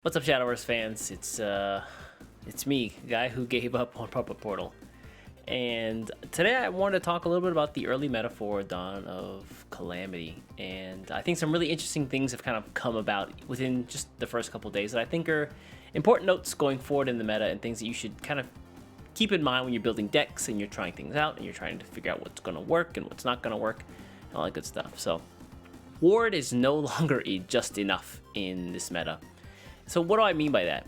What's up, Shadowverse fans? It's me, the guy who gave up on Puppet Portal. And today I wanted to talk a little bit about the early meta for Dawn of Calamity. And I think some really interesting things have kind of come about within just the first couple days that I think are important notes going forward in the meta and things that you should kind of keep in mind when you're building decks and you're trying things out and you're trying to figure out what's going to work and what's not going to work and all that good stuff. So Ward is no longer a just enough in this meta. So what do I mean by that?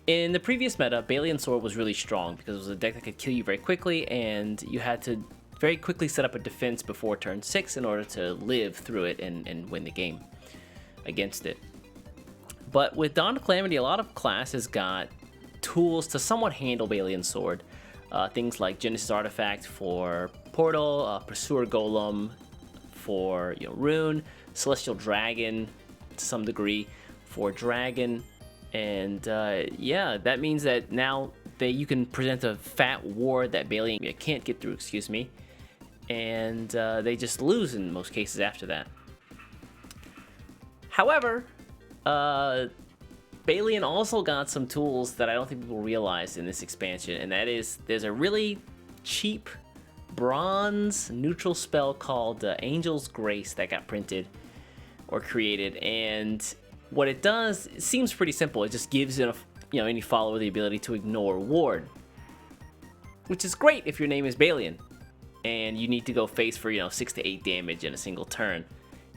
In the previous meta, Balian Sword was really strong because it was a deck that could kill you very quickly, and you had to very quickly set up a defense before turn 6 in order to live through it and win the game against it. But with Dawn of Calamity, a lot of classes got tools to somewhat handle Balian Sword. Things like Genesis Artifact for Portal, Pursuer Golem for Rune, Celestial Dragon to some degree for Dragon, and yeah, that means that now you can present a fat ward that Balian can't get through, and they just lose in most cases after that. However, Balian also got some tools that I don't think people realize in this expansion, and that is there's a really cheap bronze neutral spell called Angel's Grace that got printed or created, and what it does, it seems pretty simple. It just gives any follower the ability to ignore ward, which is great if your name is Balian and you need to go face for 6 to 8 damage in a single turn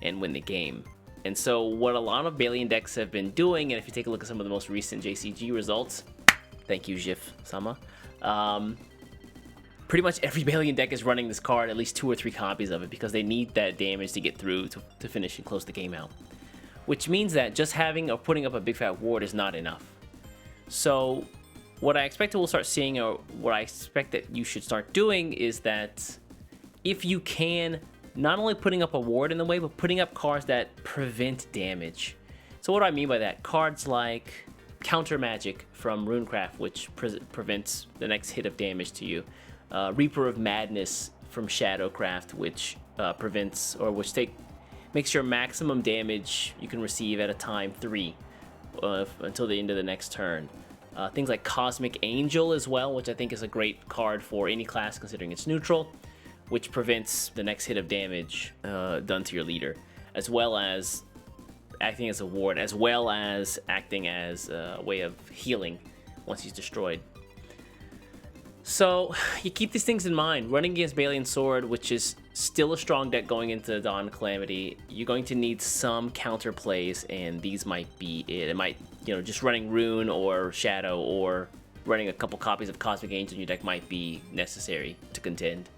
and win the game. And so what a lot of Balian decks have been doing, and if you take a look at some of the most recent JCG results, thank you Jif-sama, pretty much every Balian deck is running this card, at least 2 or 3 copies of it, because they need that damage to get through to finish and close the game out. Which means that just having or putting up a big fat ward is not enough. So what I expect we'll start seeing, or what I expect that you should start doing, is that if you can, not only putting up a ward in the way, but putting up cards that prevent damage. So what do I mean by that? Cards like Counter Magic from Runecraft, which prevents the next hit of damage to you. Reaper of Madness from Shadowcraft, which prevents, or which makes your maximum damage you can receive at a time 3 until the end of the next turn. Things like Cosmic Angel as well, which I think is a great card for any class considering it's neutral, which prevents the next hit of damage done to your leader, as well as acting as a ward, as well as acting as a way of healing once he's destroyed. So you keep these things in mind. Running against Balian Sword, which is still a strong deck going into Dawn of Calamity, you're going to need some counter plays, and these might be it. It might, just running Rune or Shadow or running a couple copies of Cosmic Angel in your deck might be necessary to contend.